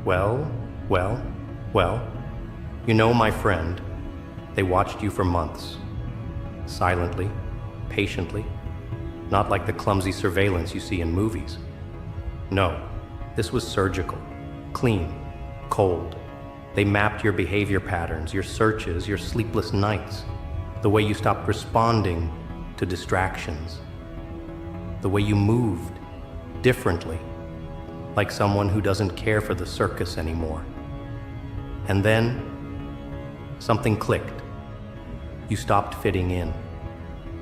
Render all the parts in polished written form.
Well, well, well, my friend, they watched you for months. Silently, patiently, not like the clumsy surveillance you see in movies. No, this was surgical, clean, cold. They mapped your behavior patterns, your searches, your sleepless nights, the way you stopped responding to distractions, the way you moved differently, like someone who doesn't care for the circus anymore. And then, something clicked. You stopped fitting in.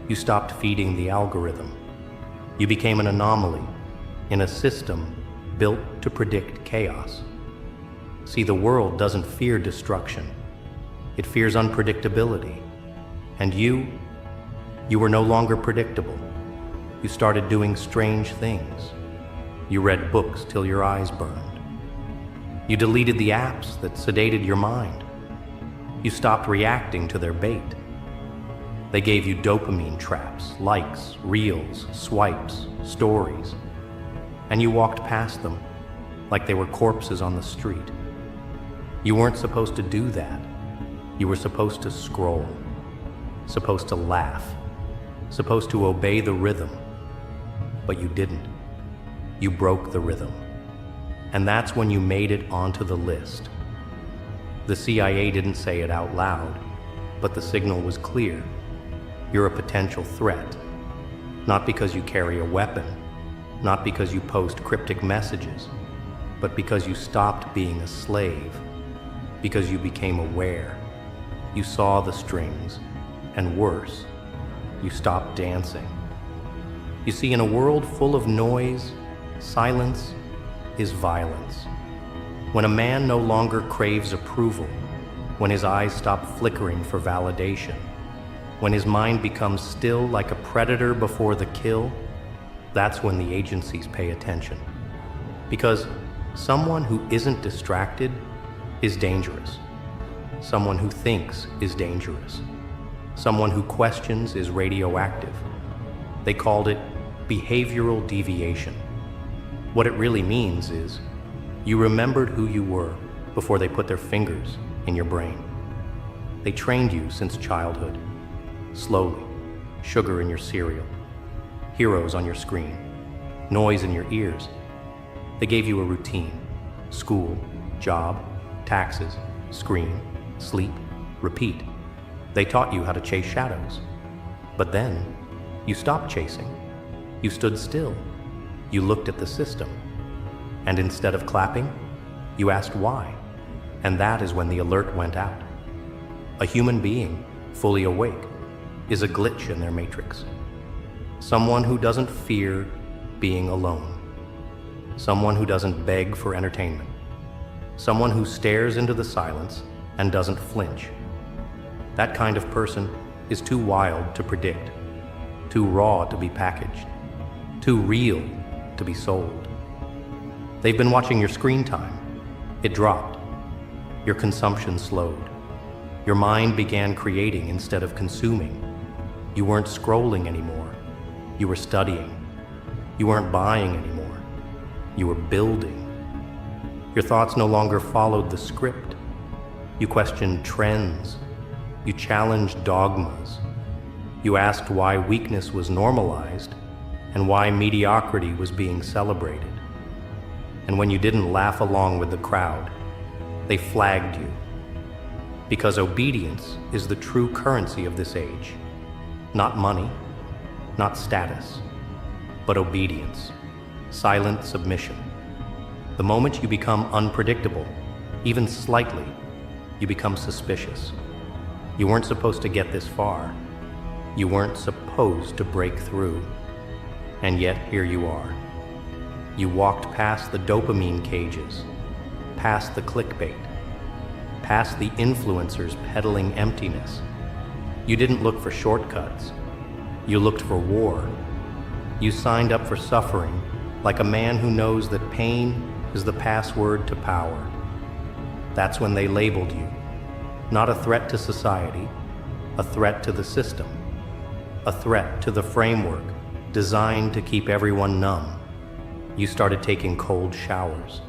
You stopped feeding the algorithm. You became an anomaly in a system built to predict chaos. See, the world doesn't fear destruction. It fears unpredictability. And you were no longer predictable. You started doing strange things. You read books till your eyes burned. You deleted the apps that sedated your mind. You stopped reacting to their bait. They gave you dopamine traps, likes, reels, swipes, stories, and you walked past them like they were corpses on the street. You weren't supposed to do that. You were supposed to scroll, supposed to laugh, supposed to obey the rhythm, but you didn't. You broke the rhythm. And that's when you made it onto the list. The CIA didn't say it out loud, but the signal was clear. You're a potential threat, not because you carry a weapon, not because you post cryptic messages, but because you stopped being a slave, because you became aware. You saw the strings, and worse, you stopped dancing. You see, in a world full of noise, silence is violence. When a man no longer craves approval, when his eyes stop flickering for validation, when his mind becomes still like a predator before the kill, that's when the agencies pay attention. Because someone who isn't distracted is dangerous. Someone who thinks is dangerous. Someone who questions is radioactive. They called it behavioral deviation. What it really means is you remembered who you were before they put their fingers in your brain. They trained you since childhood. Slowly, sugar in your cereal, heroes on your screen, noise in your ears. They gave you a routine: school, job, taxes, screen, sleep, repeat. They taught you how to chase shadows. But then, you stopped chasing. You stood still. You looked at the system. And instead of clapping, you asked why. And that is when the alert went out. A human being, fully awake, is a glitch in their matrix. Someone who doesn't fear being alone. Someone who doesn't beg for entertainment. Someone who stares into the silence and doesn't flinch. That kind of person is too wild to predict, too raw to be packaged, too real to be sold. They've been watching your screen time. It dropped. Your consumption slowed. Your mind began creating instead of consuming. You weren't scrolling anymore. You were studying. You weren't buying anymore. You were building. Your thoughts no longer followed the script. You questioned trends. You challenged dogmas. You asked why weakness was normalized and why mediocrity was being celebrated. And when you didn't laugh along with the crowd, they flagged you. Because obedience is the true currency of this age. Not money, not status, but obedience, silent submission. The moment you become unpredictable, even slightly, you become suspicious. You weren't supposed to get this far. You weren't supposed to break through. And yet here you are. You walked past the dopamine cages, past the clickbait, past the influencers peddling emptiness. You didn't look for shortcuts. You looked for war. You signed up for suffering like a man who knows that pain is the password to power. That's when they labeled you. Not a threat to society, a threat to the system, a threat to the framework designed to keep everyone numb. You started taking cold showers.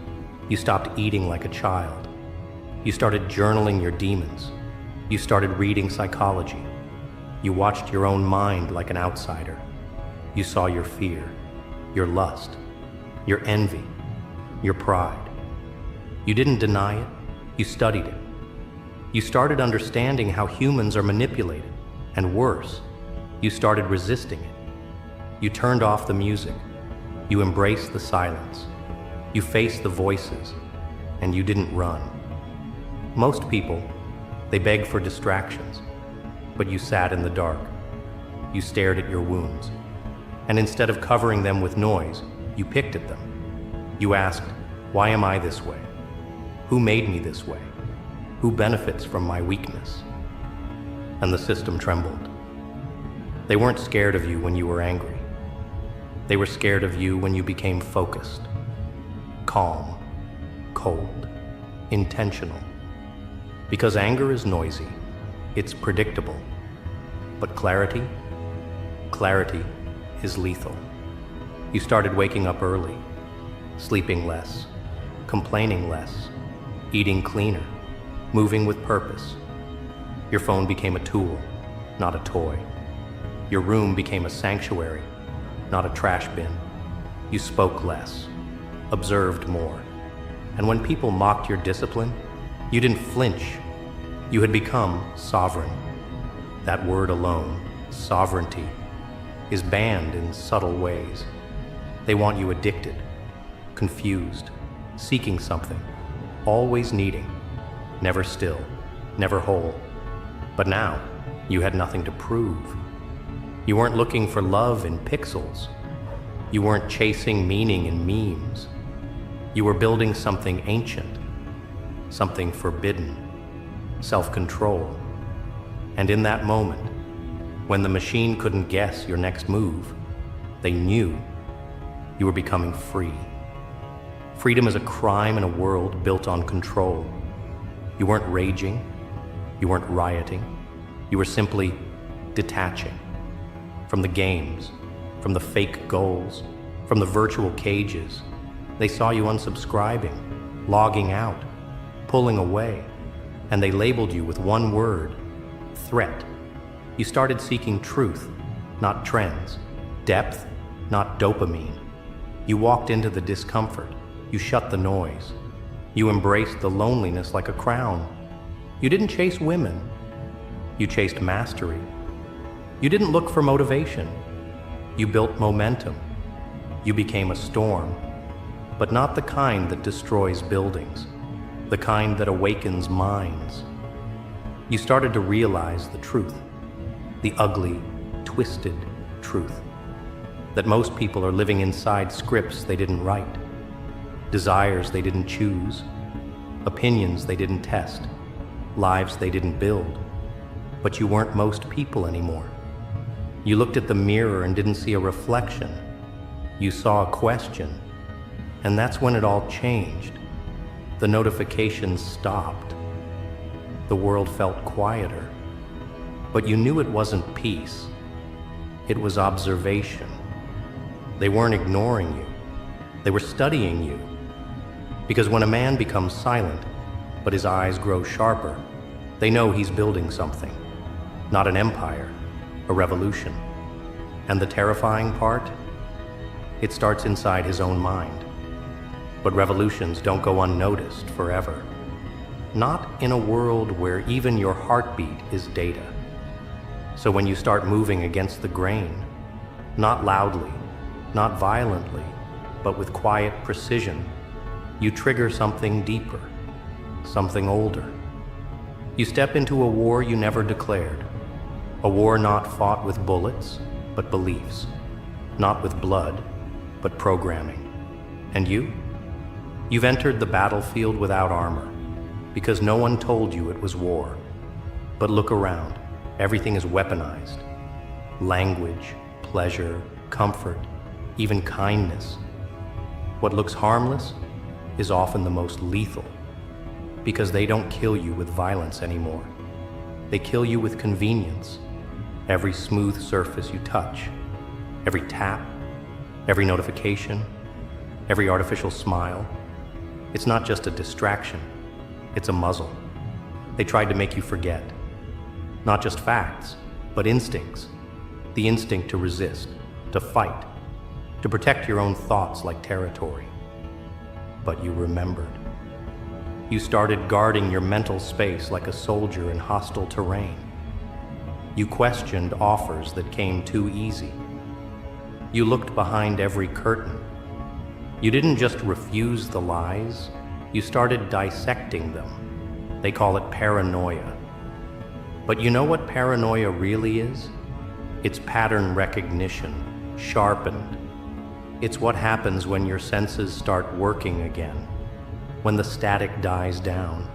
You stopped eating like a child. You started journaling your demons. You started reading psychology. You watched your own mind like an outsider. You saw your fear, your lust, your envy, your pride. You didn't deny it, you studied it. You started understanding how humans are manipulated, and worse, you started resisting it. You turned off the music. You embraced the silence. You faced the voices, and you didn't run. Most people, they beg for distractions, but you sat in the dark. You stared at your wounds, and instead of covering them with noise, you picked at them. You asked, why am I this way? Who made me this way? Who benefits from my weakness? And the system trembled. They weren't scared of you when you were angry. They were scared of you when you became focused, calm, cold, intentional. Because anger is noisy, it's predictable. But clarity is lethal. You started waking up early, sleeping less, complaining less, eating cleaner, moving with purpose. Your phone became a tool, not a toy. Your room became a sanctuary, not a trash bin. You spoke less, observed more. And when people mocked your discipline, you didn't flinch. You had become sovereign. That word alone, sovereignty, is banned in subtle ways. They want you addicted, confused, seeking something, always needing, never still, never whole. But now, you had nothing to prove. You weren't looking for love in pixels. You weren't chasing meaning in memes. You were building something ancient, something forbidden, self-control. And in that moment, when the machine couldn't guess your next move, they knew you were becoming free. Freedom is a crime in a world built on control. You weren't raging, you weren't rioting, you were simply detaching from the games, from the fake goals, from the virtual cages. They saw you unsubscribing, logging out, pulling away, and they labeled you with one word: threat. You started seeking truth, not trends, depth, not dopamine. You walked into the discomfort, you shut the noise. You embraced the loneliness like a crown. You didn't chase women, you chased mastery. You didn't look for motivation, you built momentum. You became a storm, but not the kind that destroys buildings, the kind that awakens minds. You started to realize the truth, the ugly, twisted truth, that most people are living inside scripts they didn't write, desires they didn't choose, opinions they didn't test, lives they didn't build. But you weren't most people anymore. You looked at the mirror and didn't see a reflection. You saw a question, and that's when it all changed. The notifications stopped. The world felt quieter. But you knew it wasn't peace. It was observation. They weren't ignoring you. They were studying you. Because when a man becomes silent, but his eyes grow sharper, they know he's building something. Not an empire, a revolution. And the terrifying part? It starts inside his own mind. But revolutions don't go unnoticed forever. Not in a world where even your heartbeat is data. So when you start moving against the grain, not loudly, not violently, but with quiet precision, you trigger something deeper, something older. You step into a war you never declared. A war not fought with bullets, but beliefs. Not with blood, but programming. And you? You've entered the battlefield without armor, because no one told you it was war. But look around, everything is weaponized. Language, pleasure, comfort, even kindness. What looks harmless is often the most lethal, because they don't kill you with violence anymore. They kill you with convenience. Every smooth surface you touch, every tap, every notification, every artificial smile, It's not just a distraction, it's a muzzle. They tried to make you forget. Not just facts, but instincts. The instinct to resist, to fight, to protect your own thoughts like territory. But you remembered. You started guarding your mental space like a soldier in hostile terrain. You questioned offers that came too easy. You looked behind every curtain. You didn't just refuse the lies, you started dissecting them. They call it paranoia. But you know what paranoia really is? It's pattern recognition, sharpened. It's what happens when your senses start working again, when the static dies down,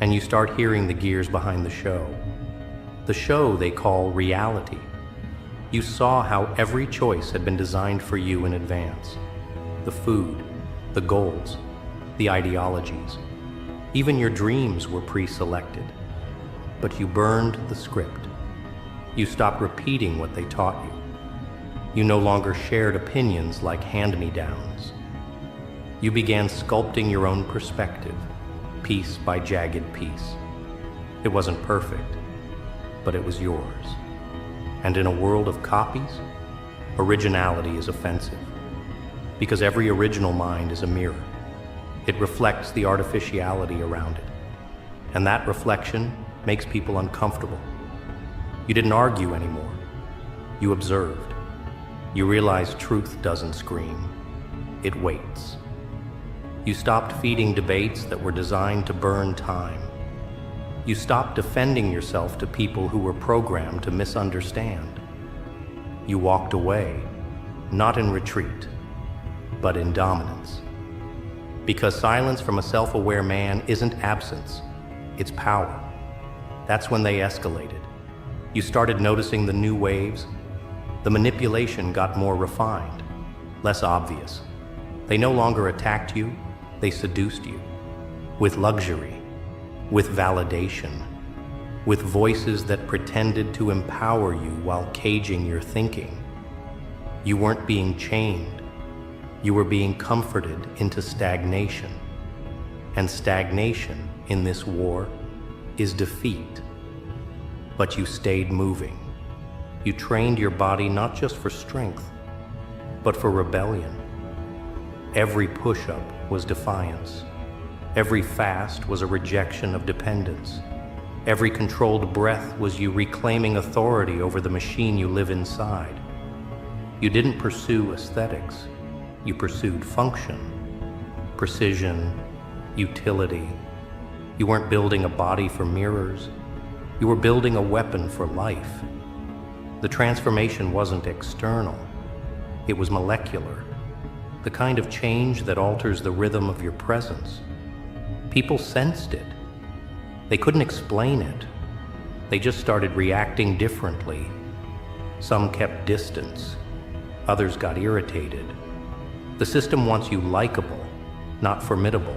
and you start hearing the gears behind the show. The show they call reality. You saw how every choice had been designed for you in advance. The food, the goals, the ideologies. Even your dreams were pre-selected. But you burned the script. You stopped repeating what they taught you. You no longer shared opinions like hand-me-downs. You began sculpting your own perspective, piece by jagged piece. It wasn't perfect, but it was yours. And in a world of copies, originality is offensive. Because every original mind is a mirror. It reflects the artificiality around it. And that reflection makes people uncomfortable. You didn't argue anymore. You observed. You realized truth doesn't scream. It waits. You stopped feeding debates that were designed to burn time. You stopped defending yourself to people who were programmed to misunderstand. You walked away, not in retreat, but in dominance. Because silence from a self-aware man isn't absence, it's power. That's when they escalated. You started noticing the new waves. The manipulation got more refined, less obvious. They no longer attacked you, they seduced you. With luxury, with validation, with voices that pretended to empower you while caging your thinking. You weren't being chained, you were being comforted into stagnation. And stagnation in this war is defeat. But you stayed moving. You trained your body not just for strength, but for rebellion. Every push-up was defiance. Every fast was a rejection of dependence. Every controlled breath was you reclaiming authority over the machine you live inside. You didn't pursue aesthetics. You pursued function, precision, utility. You weren't building a body for mirrors. You were building a weapon for life. The transformation wasn't external. It was molecular. The kind of change that alters the rhythm of your presence. People sensed it. They couldn't explain it. They just started reacting differently. Some kept distance. Others got irritated. The system wants you likable, not formidable.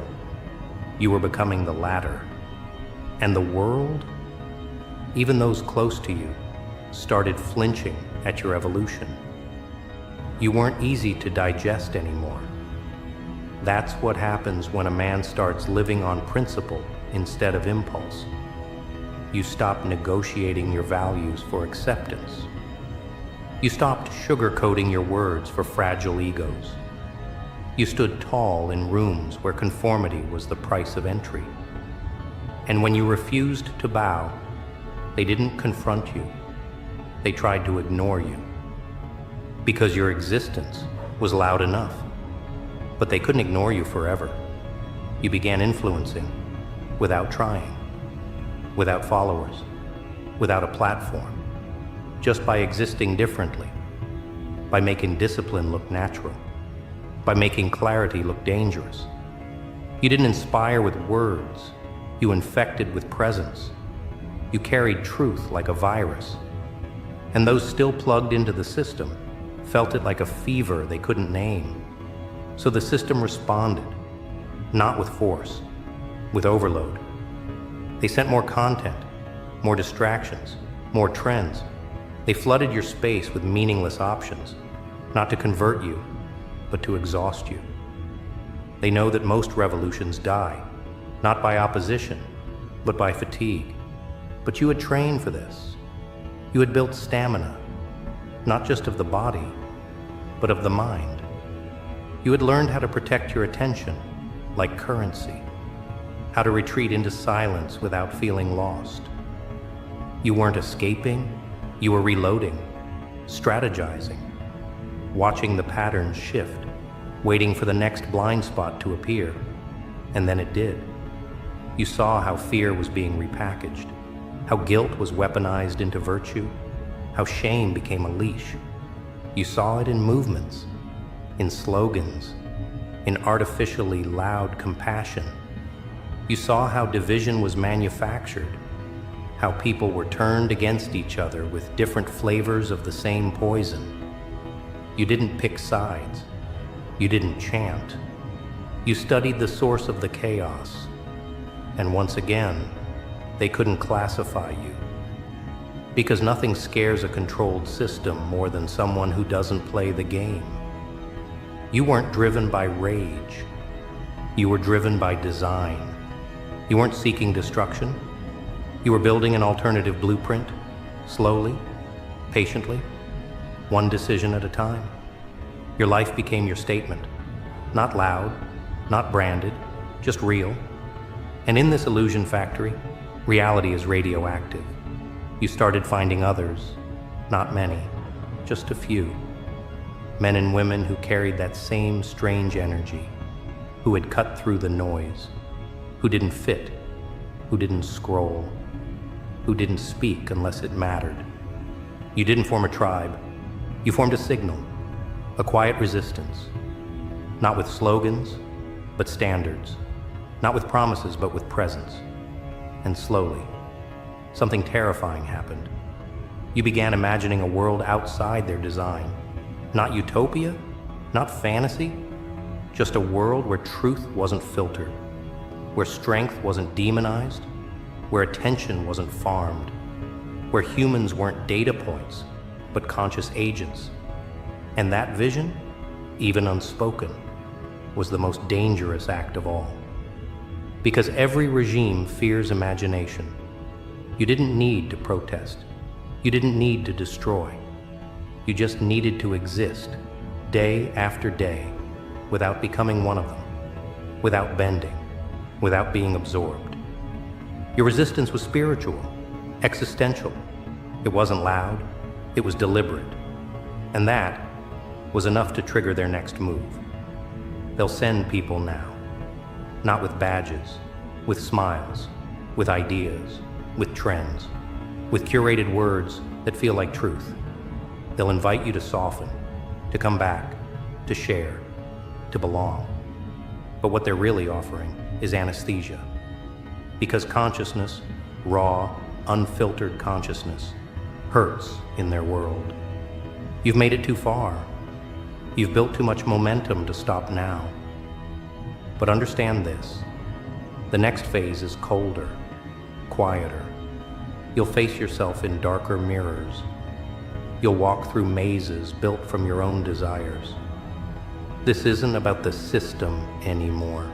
You were becoming the latter. And the world, even those close to you, started flinching at your evolution. You weren't easy to digest anymore. That's what happens when a man starts living on principle instead of impulse. You stop negotiating your values for acceptance. You stopped sugarcoating your words for fragile egos. You stood tall in rooms where conformity was the price of entry. And when you refused to bow, they didn't confront you. They tried to ignore you. Because your existence was loud enough. But they couldn't ignore you forever. You began influencing without trying, without followers, without a platform, just by existing differently, by making discipline look natural, by making clarity look dangerous. You didn't inspire with words, you infected with presence. You carried truth like a virus. And those still plugged into the system felt it like a fever they couldn't name. So the system responded, not with force, with overload. They sent more content, more distractions, more trends. They flooded your space with meaningless options, not to convert you, but to exhaust you. They know that most revolutions die, not by opposition, but by fatigue. But you had trained for this. You had built stamina, not just of the body, but of the mind. You had learned how to protect your attention, like currency, how to retreat into silence without feeling lost. You weren't escaping, you were reloading, strategizing, watching the patterns shift, waiting for the next blind spot to appear. And then it did. You saw how fear was being repackaged, how guilt was weaponized into virtue, how shame became a leash. You saw it in movements, in slogans, in artificially loud compassion. You saw how division was manufactured, how people were turned against each other with different flavors of the same poison. You didn't pick sides. You didn't chant. You studied the source of the chaos. And once again, they couldn't classify you. Because nothing scares a controlled system more than someone who doesn't play the game. You weren't driven by rage. You were driven by design. You weren't seeking destruction. You were building an alternative blueprint, slowly, patiently, one decision at a time. Your life became your statement, not loud, not branded, just real. And in this illusion factory, reality is radioactive. You started finding others, not many, just a few. Men and women who carried that same strange energy, who had cut through the noise, who didn't fit, who didn't scroll, who didn't speak unless it mattered. You didn't form a tribe, you formed a signal, a quiet resistance, not with slogans, but standards, not with promises, but with presence. And slowly, something terrifying happened. You began imagining a world outside their design. Not utopia, not fantasy, just a world where truth wasn't filtered, where strength wasn't demonized, where attention wasn't farmed, where humans weren't data points, but conscious agents. And that vision, even unspoken, was the most dangerous act of all. Because every regime fears imagination. You didn't need to protest. You didn't need to destroy. You just needed to exist, day after day, without becoming one of them, without bending, without being absorbed. Your resistance was spiritual, existential. It wasn't loud, it was deliberate. And that was enough to trigger their next move. They'll send people now, not with badges, with smiles, with ideas, with trends, with curated words that feel like truth. They'll invite you to soften, to come back, to share, to belong. But what they're really offering is anesthesia. Because consciousness, raw, unfiltered consciousness, hurts in their world. You've made it too far. You've built too much momentum to stop now. But understand this. The next phase is colder, quieter. You'll face yourself in darker mirrors. You'll walk through mazes built from your own desires. This isn't about the system anymore.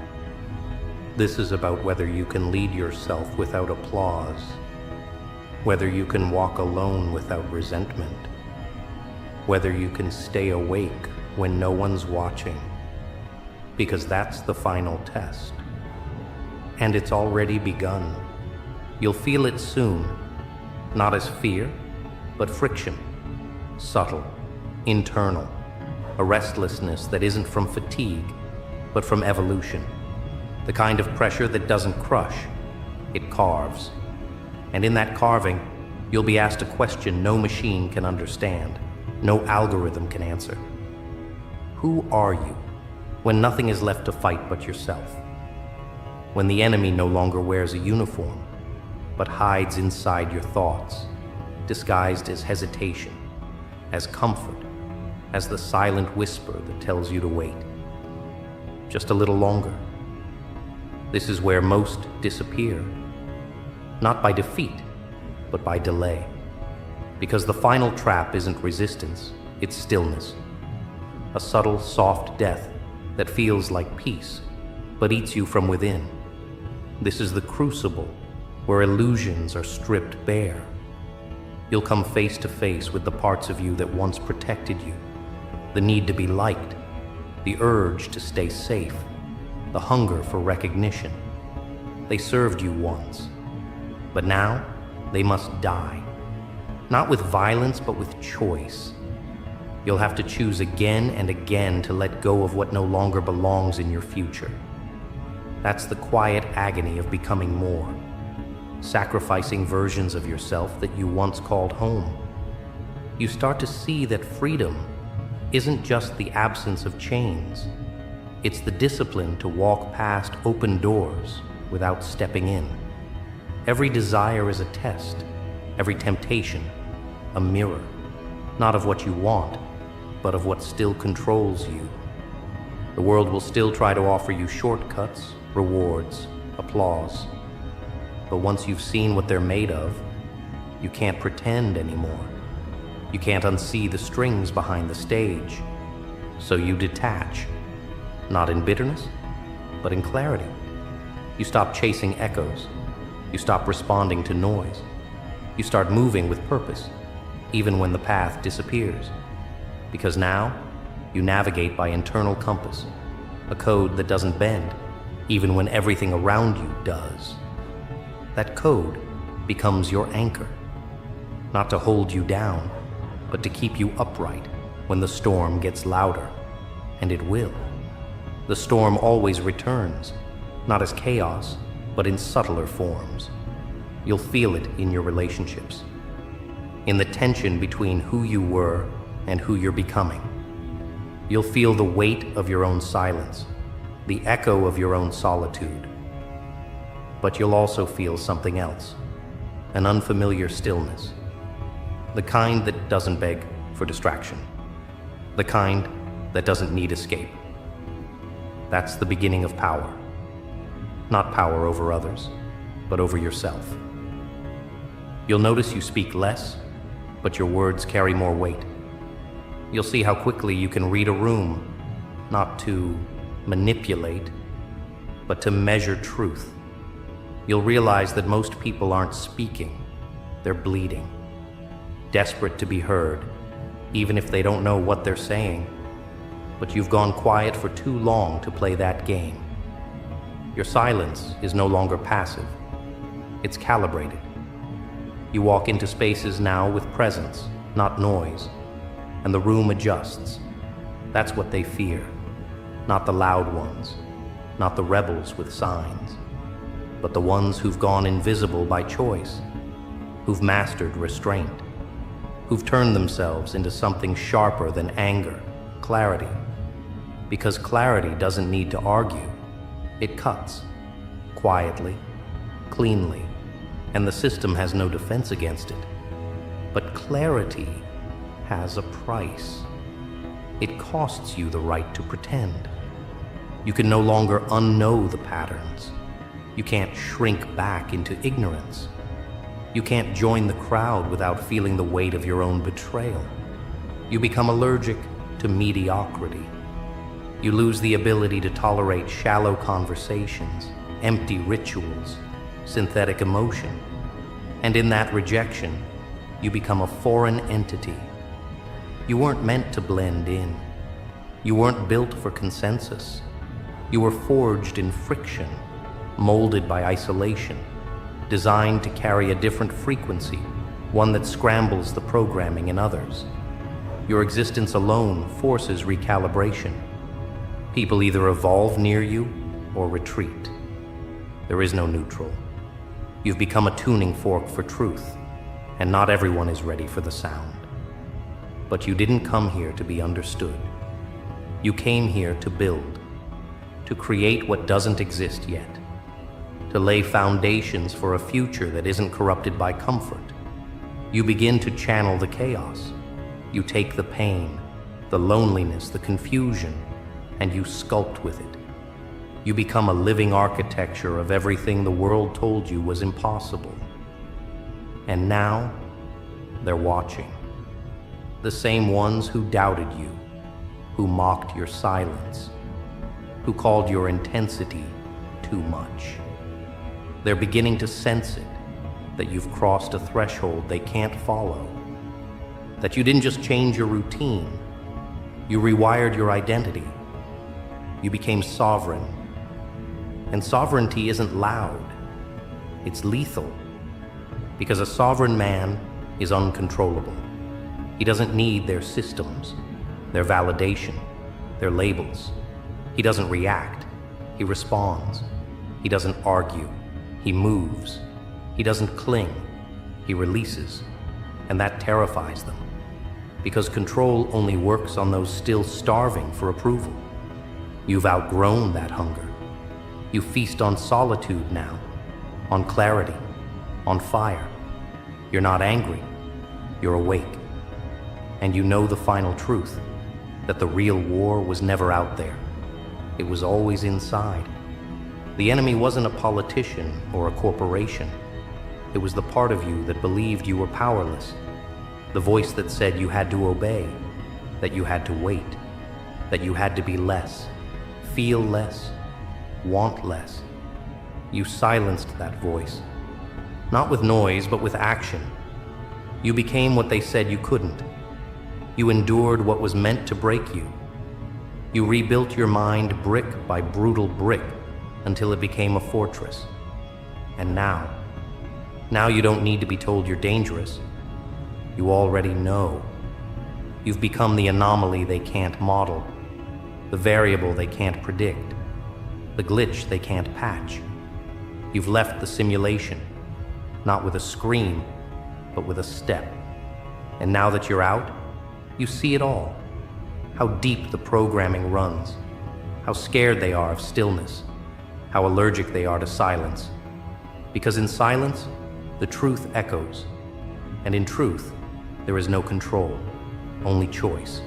This is about whether you can lead yourself without applause, whether you can walk alone without resentment, whether you can stay awake when no one's watching, because that's the final test. And it's already begun. You'll feel it soon, not as fear, but friction, subtle, internal, a restlessness that isn't from fatigue, but from evolution. The kind of pressure that doesn't crush, it carves. And in that carving, you'll be asked a question no machine can understand, no algorithm can answer. Who are you when nothing is left to fight but yourself? When the enemy no longer wears a uniform, but hides inside your thoughts, disguised as hesitation, as comfort, as the silent whisper that tells you to wait. Just a little longer. This is where most disappear. Not by defeat, but by delay. Because the final trap isn't resistance, it's stillness. A subtle, soft death that feels like peace, but eats you from within. This is the crucible, where illusions are stripped bare. You'll come face to face with the parts of you that once protected you, the need to be liked, the urge to stay safe, the hunger for recognition. They served you once, but now they must die. Not with violence, but with choice. You'll have to choose again and again to let go of what no longer belongs in your future. That's the quiet agony of becoming more, sacrificing versions of yourself that you once called home. You start to see that freedom isn't just the absence of chains. It's the discipline to walk past open doors without stepping in. Every desire is a test, every temptation a mirror, not of what you want, but of what still controls you. The world will still try to offer you shortcuts, rewards, applause. But once you've seen what they're made of, you can't pretend anymore. You can't unsee the strings behind the stage. So you detach, not in bitterness, but in clarity. You stop chasing echoes. You stop responding to noise. You start moving with purpose, even when the path disappears. Because now, you navigate by internal compass, a code that doesn't bend, even when everything around you does. That code becomes your anchor, not to hold you down, but to keep you upright when the storm gets louder, and it will. The storm always returns, not as chaos, but in subtler forms. You'll feel it in your relationships, in the tension between who you were and who you're becoming. You'll feel the weight of your own silence, the echo of your own solitude. But you'll also feel something else, an unfamiliar stillness, the kind that doesn't beg for distraction, the kind that doesn't need escape. That's the beginning of power. Not power over others, but over yourself. You'll notice you speak less, but your words carry more weight. You'll see how quickly you can read a room, not to manipulate, but to measure truth. You'll realize that most people aren't speaking, they're bleeding, desperate to be heard, even if they don't know what they're saying. But you've gone quiet for too long to play that game. Your silence is no longer passive, it's calibrated. You walk into spaces now with presence, not noise, and the room adjusts. That's what they fear, not the loud ones, not the rebels with signs, but the ones who've gone invisible by choice, who've mastered restraint, who've turned themselves into something sharper than anger, clarity. Because clarity doesn't need to argue, it cuts, quietly, cleanly, and the system has no defense against it. But clarity has a price. It costs you the right to pretend. You can no longer unknow the patterns. You can't shrink back into ignorance. You can't join the crowd without feeling the weight of your own betrayal. You become allergic to mediocrity. You lose the ability to tolerate shallow conversations, empty rituals, synthetic emotion. And in that rejection, you become a foreign entity. You weren't meant to blend in. You weren't built for consensus. You were forged in friction, molded by isolation, designed to carry a different frequency, one that scrambles the programming in others. Your existence alone forces recalibration. People either evolve near you or retreat. There is no neutral. You've become a tuning fork for truth, and not everyone is ready for the sound. But you didn't come here to be understood. You came here to build, to create what doesn't exist yet, to lay foundations for a future that isn't corrupted by comfort. You begin to channel the chaos. You take the pain, the loneliness, the confusion, and you sculpt with it. You become a living architecture of everything the world told you was impossible. And now, they're watching. The same ones who doubted you, who mocked your silence, who called your intensity too much. They're beginning to sense it, that you've crossed a threshold they can't follow, that you didn't just change your routine, you rewired your identity. You became sovereign. And sovereignty isn't loud, it's lethal, because a sovereign man is uncontrollable. He doesn't need their systems, their validation, their labels. He doesn't react, he responds. He doesn't argue, he moves. He doesn't cling, he releases. And that terrifies them, because control only works on those still starving for approval. You've outgrown that hunger. You feast on solitude now, on clarity, on fire. You're not angry, you're awake. And you know the final truth, that the real war was never out there. It was always inside. The enemy wasn't a politician or a corporation. It was the part of you that believed you were powerless, the voice that said you had to obey, that you had to wait, that you had to be less, feel less, want less. You silenced that voice, not with noise, but with action. You became what they said you couldn't. You endured what was meant to break you. You rebuilt your mind brick by brutal brick until it became a fortress. And now you don't need to be told you're dangerous. You already know. You've become the anomaly they can't model, the variable they can't predict, the glitch they can't patch. You've left the simulation, not with a scream, but with a step. And now that you're out, you see it all. How deep the programming runs, how scared they are of stillness, how allergic they are to silence. Because in silence, the truth echoes. And in truth, there is no control, only choice.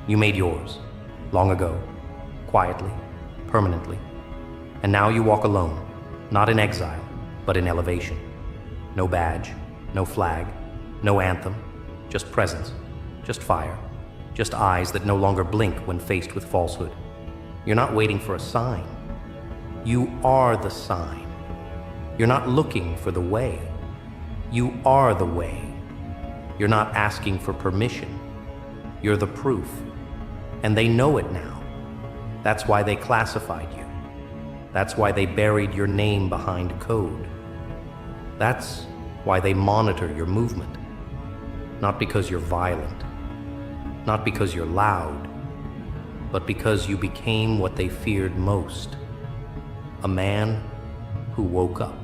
You made yours, long ago, quietly, permanently. And now you walk alone, not in exile, but in elevation. No badge, no flag, no anthem, just presence, just fire, just eyes that no longer blink when faced with falsehood. You're not waiting for a sign. You are the sign. You're not looking for the way. You are the way. You're not asking for permission. You're the proof. And they know it now. That's why they classified you. That's why they buried your name behind code. That's why they monitor your movement. Not because you're violent, not because you're loud, but because you became what they feared most, a man who woke up.